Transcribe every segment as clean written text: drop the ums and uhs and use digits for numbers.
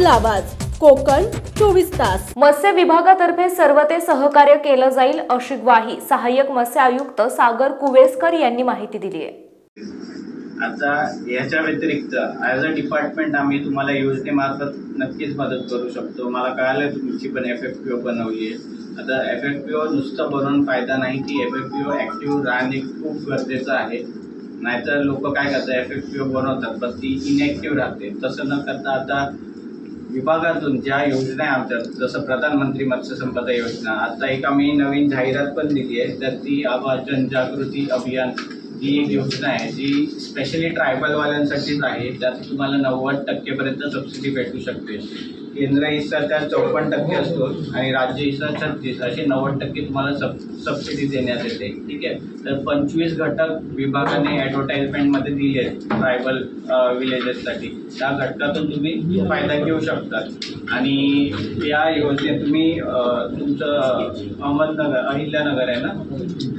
आपला आवाज कोकण 24 तास। मत्स्य विभागातर्फे सर्व ते सहकार्य केलं जाईल अशी ग्वाही सहाय्यक मत्स्य आयुक्त सागर कुवेसकर यांनी माहिती दिली आहे। आता याच्या व्यतिरिक्त ॲज अ डिपार्टमेंट आम्ही तुम्हाला योजनेमार्फत नक्कीच मदत करू शकतो। मला कळालं तुमची पण FFPO बनवली आहे। आता FFPO नुसतं बनवून फायदा नाही, ती FFPO ॲक्टिव्ह राहणे खूप गरजेचं आहे। नाहीतर लोक काय करतात, FFPO बनवतात पण ती इनॅक्टिव्ह राहते। तसं न करता आता विभागातून ज्या योजना आहे आमच्या, जसं प्रधानमंत्री मत्स्य संपदा योजना, आता एक आम्ही नवीन जाहिरात पण दिली आहे, तर ती जनजागृती अभियान ही एक योजना आहे जी स्पेशली ट्रायबलवाल्यांसाठीच आहे। त्यात तुम्हाला 90% पर्यंत सबसिडी भेटू शकते। केंद्र हिस्सा त्यात 54% असतो आणि राज्य हिस्सा 36, असे 90% तुम्हाला सबसिडी देण्यात येते। ठीक आहे, तर 25 घटक विभागाने ॲडव्हर्टाइजमेंटमध्ये दिले आहेत ट्रायबल विलेजेससाठी। त्या घटकातून तुम्ही फायदा घेऊ शकता आणि या योजनेत तुम्ही तुमचं अहमदनगर अहिल्यानगर आहे ना,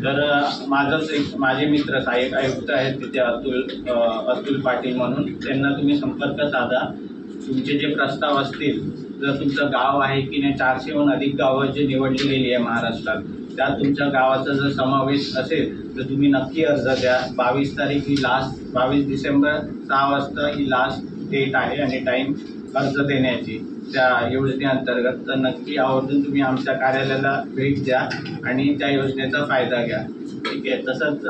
तर माझे मित्र सहाय्यक आयुक्त आहेत तिथे, अतुल पाटील म्हणून, त्यांना तुम्ही संपर्क साधा। तुमचे जे प्रस्ताव असतील, जर तुमचं गाव आहे की नाही, 400हून अधिक गावं जी निवडली गेली आहे महाराष्ट्रात, त्यात तुमच्या गावाचा जर समावेश असेल तर तुम्ही नक्की अर्ज द्या। 22 तारीख ही लास्ट, 22 डिसेंबर 6 वाजता ही लास्ट डेट आहे आणि टाईम अर्ज देण्याची त्या योजनेअंतर्गत। तर नक्की आवर्जून तुम्ही आमच्या कार्यालयाला भेट द्या आणि त्या योजनेचा फायदा घ्या। ठीक आहे, तसंच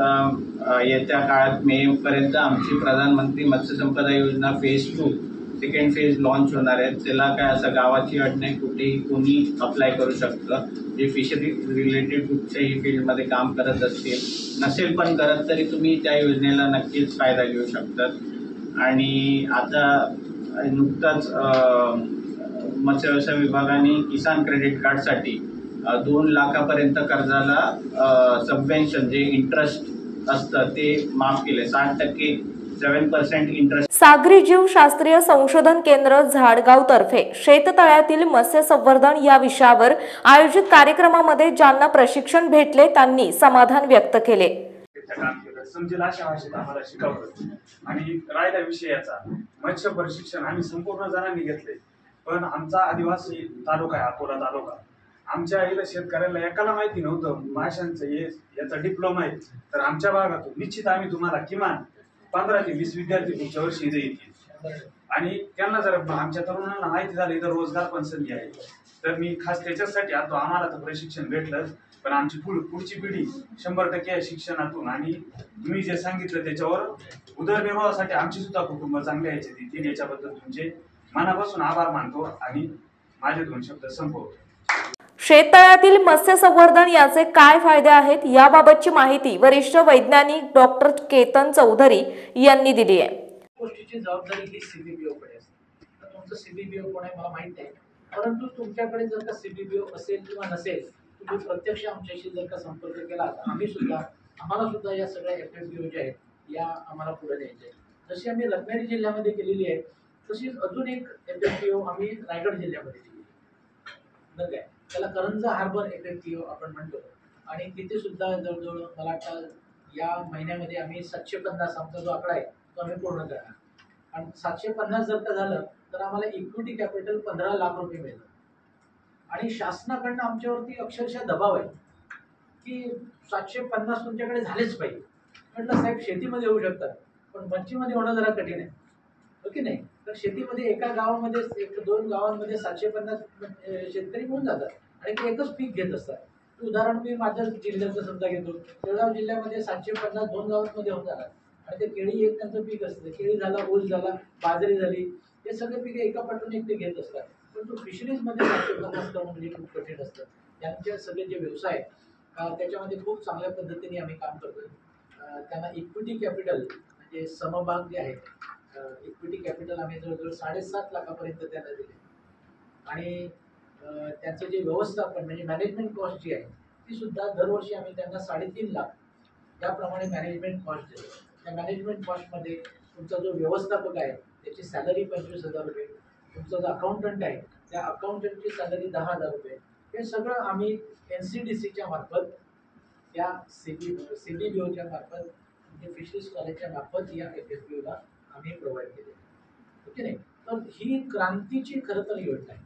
येत्या काळात मेपर्यंत आमची प्रधानमंत्री मत्स्य संपदा योजना फेज 2 सेकंड फेज लॉन्च होणार आहे। त्याला काय असं गावाची अट नाही, कुठेही कोणी अप्लाय करू शकतं, जे फिशरी रिलेटेड कुठच्याही फील्डमध्ये काम करत असतील, नसेल पण करत तरी तुम्ही त्या योजनेला नक्कीच फायदा घेऊ शकतात। आणि आता नुकताच मत्स्य व्यवसाय विभागाने किसान क्रेडिट कार्डसाठी 2 लाखापर्यंत कर्जाला सबवेन्शन जे इंटरेस्ट असतं ते माफ केले, 60% 7% इंटरेस्ट। सागरी जीव शास्त्रीय संशोधन केंद्र झाडगाव तर्फे शेततळ्यातील मत्स्य संवर्धन या विषयावर आयोजित कार्यक्रमामध्ये ज्यांना प्रशिक्षण भेटले त्यांनी समाधान व्यक्त केले। समजेल अशा भाषेत आम्हाला शिकवलं आणि राहिला विषयाचा मत्स्य प्रशिक्षण आम्ही संपूर्ण जणांनी घेतले। पण आमचा आदिवासी तालुका आहे अकोला तालुका, आमच्या इथं शेतकऱ्याला एकाला माहिती नव्हतं माशांचं याचा डिप्लोमा आहे। तर आमच्या भागातून निश्चित आम्ही तुम्हाला किमान 15 ते 20 विद्यार्थी पुढच्या वर्षी इथे येतील आणि त्यांना जर आमच्या तरुणांना माहिती झाली तर रोजगार पण संधी आहे। तर मी खास त्याच्यासाठी आता आम्हाला तर प्रशिक्षण भेटलंच, पण आमची पुढची पिढी 100% आहे शिक्षणातून आणि तुम्ही जे सांगितलं त्याच्यावर उदरनिर्वाहासाठी आमची सुद्धा कुटुंब चांगल्या याच्यात येतील। याच्याबद्दल तुमचे मनापासून आभार मानतो आणि माझे 2 शब्द संपवतो। शेततळ्यातील मत्स्य संवर्धन याचे काय फायदे आहेत याबाबतची माहिती वरिष्ठ वैज्ञानिक डॉक्टर केतन चौधरी यांनी दिली आहे। गोष्टीची जबाबदारी ही CBBO कडे असते। तुमचं CBBO कोण आहे मला माहित नाही, परंतु तुमच्याकडे जर का CBBO असेल किंवा नसेल, तुम्ही प्रत्यक्ष आमच्याशी जर का संपर्क केला तर आम्हाला सुद्धा या सगळ्या FFPO ज्या आहेत या आम्हाला पुढे द्यायच्या आहेत। जशी आम्ही रत्नागिरी जिल्ह्यामध्ये केलेली आहे तशीच अजून एक FFPO आम्ही रायगड जिल्ह्यामध्ये केली बरं काय, त्याला करंजा हार्बर FFPO आपण म्हणतो आणि तिथे सुद्धा जवळजवळ मला वाटतं या महिन्यामध्ये आम्ही 750 आमचा जो आकडा आहे तो आम्ही पूर्ण करणार। आणि 750 जर का झालं तर आम्हाला इक्विटी कॅपिटल 15 लाख रुपये मिळतं आणि शासनाकडनं आमच्यावरती अक्षरशः दबाव आहे की 750 तुमच्याकडे झालेच पाहिजे। म्हटलं साहेब शेतीमध्ये होऊ शकतात पण मच्छीमध्ये होणं जरा कठीण आहे, हो की नाही? तर शेतीमध्ये एका गावामध्ये 1-2 गावांमध्ये 750 शेतकरी होऊन जातात आणि ते एकच पीक घेत असतात। उदाहरण मी माझ्या जिल्ह्याचं समजा घेतो, जळगाव जिल्ह्यामध्ये 750 2 गावांमध्ये होऊन जातात आणि ते केळी एक त्यांचं पीक असतं, केळी झाला, ऊस झाला, बाजरी झाली, हे सगळे पिके एका पाठून एक ते घेत असतात। परंतु फिशरीजमध्ये 750 करणं म्हणजे खूप कठीण असतं। त्यांचे सगळे जे व्यवसाय त्याच्यामध्ये खूप चांगल्या पद्धतीने आम्ही काम करतोय। त्यांना इक्विटी कॅपिटल म्हणजे समभाग जे आहेत, इक्विटी कॅपिटल आम्ही जवळजवळ 7.5 लाखापर्यंत त्यांना दिले आणि त्यांचं जे व्यवस्थापन म्हणजे मॅनेजमेंट कॉस्ट जी आहे ती सुद्धा दरवर्षी आम्ही त्यांना 3.5 लाख त्याप्रमाणे मॅनेजमेंट कॉस्ट देतो। त्या मॅनेजमेंट कॉस्टमध्ये तुमचा जो व्यवस्थापक आहे त्याची सॅलरी 25,000 रुपये, तुमचा जो अकाउंटंट आहे त्या अकाउंटंटची सॅलरी 10,000 रुपये, हे सगळं आम्ही NCDCच्या मार्फत त्या CBBOच्या मार्फत म्हणजे फिशरीज कॉलेजच्या मार्फत या FFPOला आम्ही प्रोव्हाइड केले, ओके नाही? तर ही क्रांतीची खरं तर योजना आहे.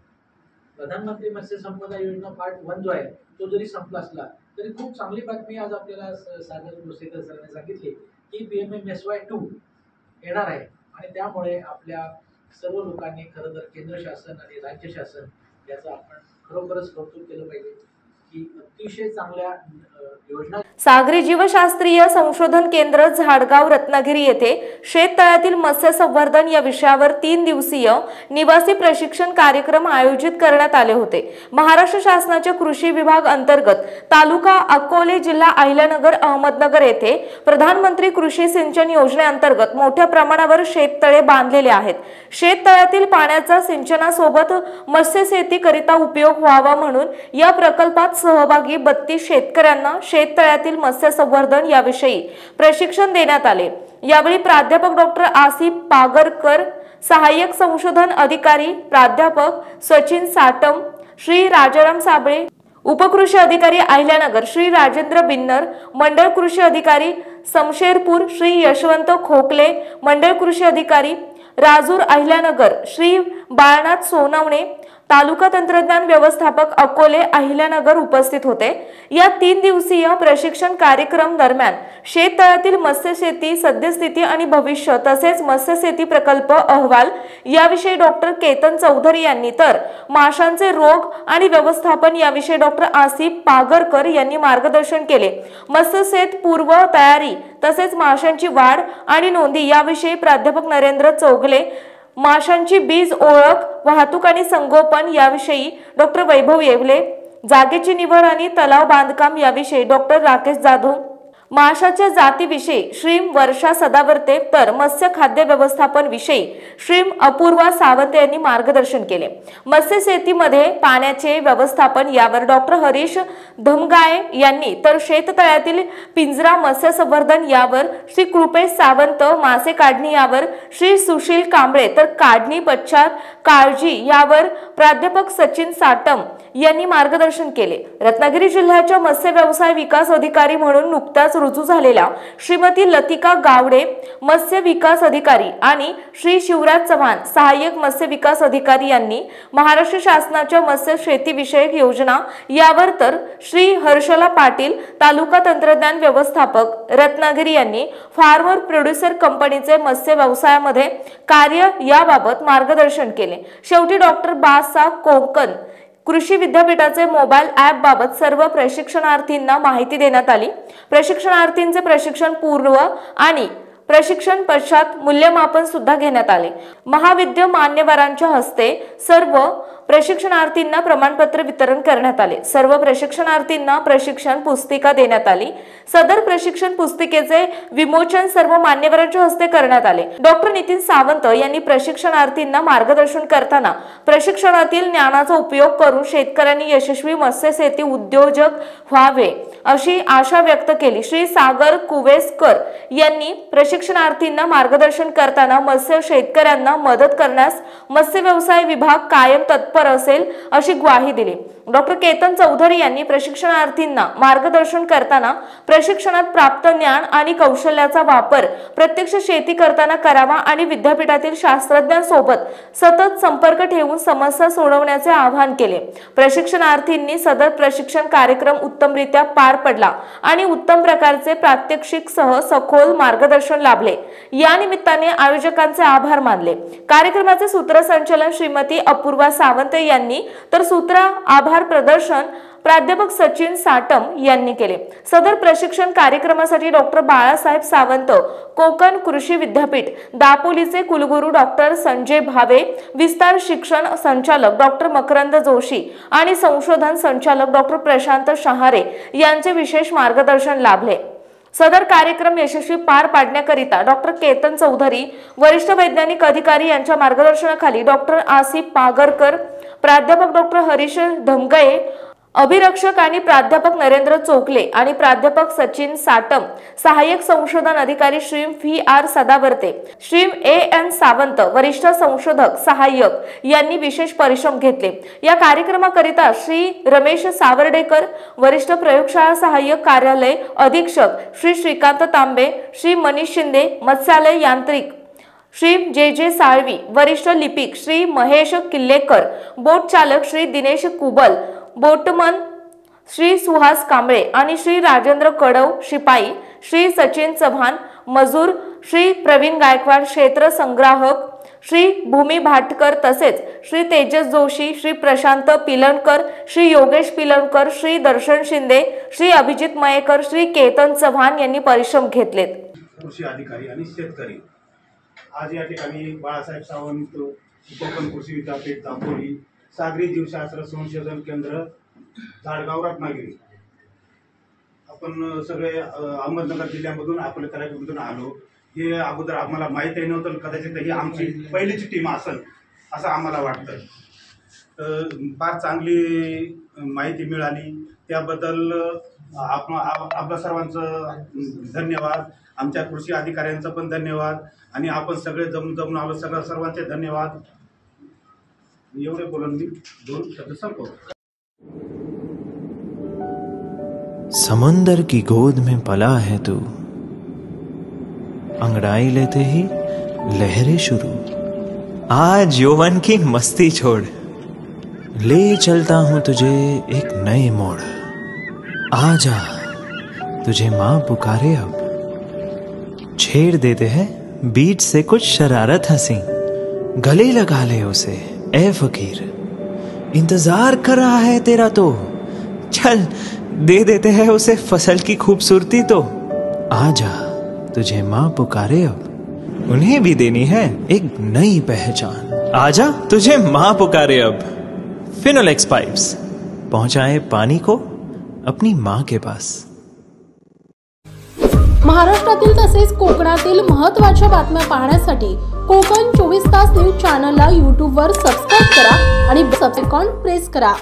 प्रधानमंत्री मत्स्य संपदा योजना पार्ट 1 जो आहे तो जरी संपला असला तरी खूप चांगली बातमी आज आपल्याला सागर भोसेकर सरांनी सांगितली की PMMSY 2 येणार आहे आणि त्यामुळे आपल्या सर्व लोकांनी खरं तर केंद्र शासन आणि राज्य शासन याचं आपण खरोखरच कौतुक केलं पाहिजे की अतिशय चांगल्या योजना. सागरी जीवशास्त्रीय संशोधन केंद्र झाडगाव रत्नागिरी येथे शेततळ्यातील मत्स्य संवर्धन या विषयावर 3 दिवसीय निवासी प्रशिक्षण कार्यक्रम आयोजित करण्यात आले होते. महाराष्ट्र शासनाच्या कृषी विभाग अंतर्गत तालुका अकोले जिल्हा अहिल्यानगर अहमदनगर येथे प्रधानमंत्री कृषी सिंचन योजनेअंतर्गत मोठ्या प्रमाणावर शेततळे बांधलेले आहेत. शेततळ्यातील पाण्याचा सिंचनासोबत मत्स्यशेती करिता उपयोग व्हावा म्हणून या प्रकल्पात सहभागी 32 शेतकऱ्यांना शेततळ्यातील मत्स्य संवर्धन याविषयी प्रशिक्षण देण्यात आले. यावेळी प्राध्यापक डॉक्टर आसिफ पागरकर, सहाय्यक संशोधन अधिकारी प्राध्यापक सचिन साटम, श्री राजाराम साबळे, उपकृषी अधिकारी अहिल्यानगर श्री राजेंद्र बिन्नर, मंडळ कृषी अधिकारी समशेरपूर श्री यशवंत खोकले, मंडळ कृषी अधिकारी राजूर अहिल्यानगर श्री बाळनाथ सोनवणे, तालुका तंत्रज्ञान व्यवस्थापक अकोले अहिल्यानगर उपस्थित होते. या 3 दिवसीय प्रशिक्षण कार्यक्रम दरम्यान शेततळ्यातील मत्स्यशेती सद्यस्थिती आणि भविष्य तसेच मत्स्यशेती प्रकल्प अहवाल याविषयी डॉक्टर केतन चौधरी यांनी तर माशांचे रोग आणि व्यवस्थापन याविषयी डॉक्टर आसिफ पागरकर यांनी मार्गदर्शन केले. मत्स्यशेत पूर्व तयारी तसेच माशांची वाढ आणि नोंदी याविषयी प्राध्यापक नरेंद्र चौगले, माशांची बीज ओळख, वाहतूक आणि संगोपन याविषयी डॉक्टर वैभव येवले, जागेची निवड आणि तलाव बांधकाम याविषयी डॉक्टर राकेश जाधव, माशाच्या जातीविषयी श्रीम वर्षा सदावर्ते तर मत्स्य खाद्य व्यवस्थापन विषयी श्रीम अपूर्वा सावंत यांनी मार्गदर्शन केले. मत्स्यशेतीमध्ये पाण्याचे व्यवस्थापन यावर डॉक्टर हरीश धमगाये यांनी तर शेततळ्यातील पिंजरा मत्स्य संवर्धन यावर श्री कृपेश सावंत, मासे काढणी यावर श्री सुशील कांबळे तर काढणी पश्चात काळजी यावर प्राध्यापक सचिन साटम यांनी मार्गदर्शन केले. रत्नागिरी जिल्ह्याच्या मत्स्य व्यवसाय विकास अधिकारी म्हणून नुकताच रुजू झालेल्या श्रीमती लतिका गावडे मत्स्य विकास अधिकारी आणि श्री शिवराज चव्हाण सहाय्यक मत्स्य विकास अधिकारी यांनी महाराष्ट्र शासनाच्या मत्स्य शेती विषयक योजना यावर तर श्री हर्षला पाटील तालुका तंत्रज्ञान व्यवस्थापक रत्नागिरी यांनी फार्मर प्रोड्युसर कंपनीचे मत्स्य व्यवसायामध्ये कार्य याबाबत मार्गदर्शन केले. शेवटी डॉक्टर बासा कोकण कृषी विद्यापीठाचे मोबाईल ॲप बाबत सर्व प्रशिक्षणार्थींना माहिती देण्यात आली. प्रशिक्षणार्थींचे प्रशिक्षण पूर्व आणि प्रशिक्षण पश्चात मूल्यमापन सुद्धा घेण्यात आले. महाविद्य मान्यवरांच्या हस्ते सर्व प्रशिक्षणार्थींना प्रमाणपत्र वितरण करण्यात आले. सर्व प्रशिक्षणार्थींना प्रशिक्षण पुस्तिका देण्यात आली. सदर प्रशिक्षण पुस्तिकेचे विमोचन सर्व मान्यवरांच्या हस्ते करण्यात आले. डॉक्टर नितीन सावंत यांनी प्रशिक्षणार्थींना मार्गदर्शन करताना प्रशिक्षणातील ज्ञानाचा उपयोग करून शेतकऱ्यांनी यशस्वी मत्स्यशेती उद्योजक व्हावे अशी आशा व्यक्त केली. श्री सागर कुवेसकर यांनी प्रशिक्षणार्थींना मार्गदर्शन करताना मत्स्य शेतकऱ्यांना मदत करण्यास मत्स्य व्यवसाय विभाग कायम तत्पर असेल अशी ग्वाही दिली. डॉक्टर केतन चौधरी यांनी प्रशिक्षणार्थींना मार्गदर्शन करताना प्रशिक्षणात प्राप्त ज्ञान आणि कौशल्याचा वापर प्रत्यक्ष शेती करताना करावा आणि विद्यापीठातील शास्त्रज्ञांसोबत सतत संपर्क ठेवून समस्या सोडवण्याचे आवाहन केले. प्रशिक्षणार्थींनी सदर प्रशिक्षण कार्यक्रम उत्तमरित्या पार पडला आणि उत्तम प्रकारचे प्रात्यक्षिक सह सखोल मार्गदर्शन लाभले. या निमित्ताने आयोजकांचे आभार मानले. कार्यक्रमाचे सूत्रसंचालन श्रीमती अपूर्वा सावंत यांनी तर सूत्र आभार प्रदर्शन प्राध्यापक सचिन साटम यांनी केले. सदर प्रशिक्षण कार्यक्रमासाठी डॉक्टर बाळासाहेब सावंत कोकण कृषी विद्यापीठ दापोलीचे कुलगुरू डॉक्टर संजय भावे, विस्तार शिक्षण संचालक डॉक्टर मकरंद जोशी आणि संशोधन संचालक डॉक्टर प्रशांत शहारे यांचे विशेष मार्गदर्शन लाभले. सदर कार्यक्रम यशस्वी पार पाडण्याकरिता डॉक्टर केतन चौधरी, वरिष्ठ वैज्ञानिक अधिकारी यांच्या मार्गदर्शनाखाली डॉक्टर आसिफ पागरकर, प्राध्यापक डॉक्टर हरीश धमगये, अभिरक्षक आणि प्राध्यापक नरेंद्र चोकले आणि प्राध्यापक सचिन साटम, सहाय्यक संशोधन अधिकारी श्रीम VR Sadavarte, Shreem AN Sawant, वरिष्ठ संशोधक सहाय्यक यांनी विशेष परिश्रम घेतले. या कार्यक्रमाकरिता श्री रमेश सावर्डेकर, वरिष्ठ प्रयोगशाळा सहाय्यक कार्यालय अधीक्षक श्री श्रीकांत तांबे, श्री मनीष शिंदे, मत्स्यालय यांत्रिक श्री जे साळवी, वरिष्ठ लिपिक श्री महेश किल्लेकर, बोट चालक श्री दिनेश कुबल, बोटमन श्री सुहास कांबळे आणि श्री राजेंद्र कडव, शिपाई श्री सचिन चव्हाण, मजूर श्री प्रवीण गायकवाड, क्षेत्र संग्राहक श्री भूमी भाटकर तसेच श्री तेजस जोशी, श्री प्रशांत पिलणकर, श्री योगेश पिलणकर, श्री दर्शन शिंदे, श्री अभिजित मयेकर, श्री केतन चव्हाण यांनी परिश्रम घेतलेत. कृषी अधिकारी आणि शेतकरी आज या ठिकाणी बाळासाहेब सावंत कोकण कृषी विद्यापीठ दापोली, सागरी जीवशास्त्र संशोधन केंद्र झाडगाव रत्नागिरी, आपण सगळे अहमदनगर जिल्ह्यामधून अकोला तालुक्यामधून आलो. हे अगोदर आम्हाला माहीतही नव्हतं, कदाचित ही आमची पहिलीची टीम असेल असं आम्हाला वाटतं. फार चांगली माहिती मिळाली, त्याबद्दल आपल्या सर्वांचं धन्यवाद. आमच्या कृषी अधिकाऱ्यांचं पण धन्यवाद आणि आपण सगळे जमून आलो, सर्वांचे धन्यवाद. एवढे बोलून मी 2 शब्द संपवतो. समंदर की गोद में पला है तू, अंगड़ाई लेते ही लहरें शुरू. आज यौवन की मस्ती छोड़, ले चलता हूं तुझे एक नए मोड़. आजा तुझे मां पुकारे अब, छेड़ देते हैं बीच से कुछ शरारत हंसी. गले लगा ले उसे ए फकीर, इंतजार कर रहा है तेरा तो. चल दे देते हैं उसे फसल की खूबसूरती तो. आजा तुझे मां पुकारे अब, उन्हें भी देनी है एक नई पहचान. आजा तुझे मां पुकारे अब. फिनोलेक्स पाइप्स पहुंचाए पानी को अपनी मां के पास. महाराष्ट्रातील तसेच कोकणातील महत्त्वाच्या बातम्या पाहण्यासाठी कोकण 24 तास न्यूज चॅनलला YouTube वर सबस्क्राइब करा आणि बेल आयकॉन प्रेस करा.